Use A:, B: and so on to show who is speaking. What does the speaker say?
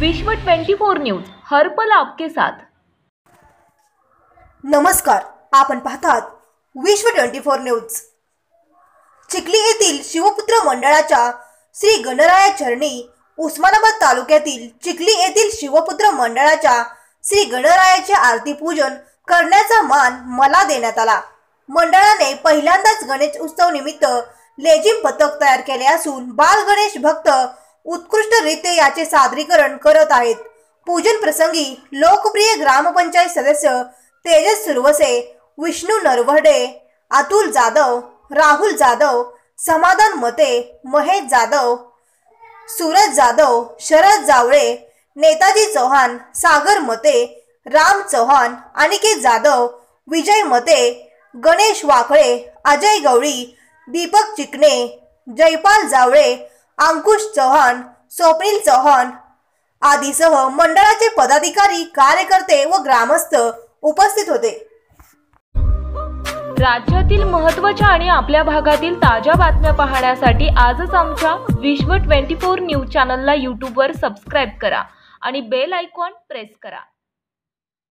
A: विश्व 24 न्यूज हर पल आपके साथ।
B: नमस्कार, आपण पाहतात विश्व 24 न्यूज। चिखली येथील शिवपुत्र मंडळाच्या श्री गणराया चरणी उस्मानाबाद तालुक्यातील चिखली येथील शिवपुत्र मंडळाच्या श्री गणरायाचे आरती पूजन करण्याचा मान मला देण्यात आला। मंडळाने पहिल्यांदाच गणेश उत्सव निमित्त लेझिम पथक तयार केले असून बाल गणेश भक्त उत्कृष्टरित्या याचे सादरीकरण करत आहेत। पूजन प्रसंगी लोकप्रिय ग्रामपंचायत सदस्य तेजस सुरवसे, विष्णू नरवडे, अतुल जाधव, राहुल जाधव, समाधान मते, महेश जाधव, सूरज जाधव, शरद जावळे, नेताजी चौहान, सागर मते, राम चौहान, अनिकेत जाधव, विजय मते, गणेश वाकळे, अजय गवळी, दीपक चिकणे, जयपाल जावळे, अंकुश चौहान, स्वप्नील चौहान आदीसह मंडळाचे पदाधिकारी, कार्यकर्ते व ग्रामस्थ उपस्थित होते।
A: राज्यातील महत्त्वाच्या आणि आपल्या भागातील ताज्या बातम्या पाहण्यासाठी आजच आमच्या विश्व 24 न्यूज चॅनलला YouTube वर सबस्क्राइब करा आणि बेल आयकॉन प्रेस करा।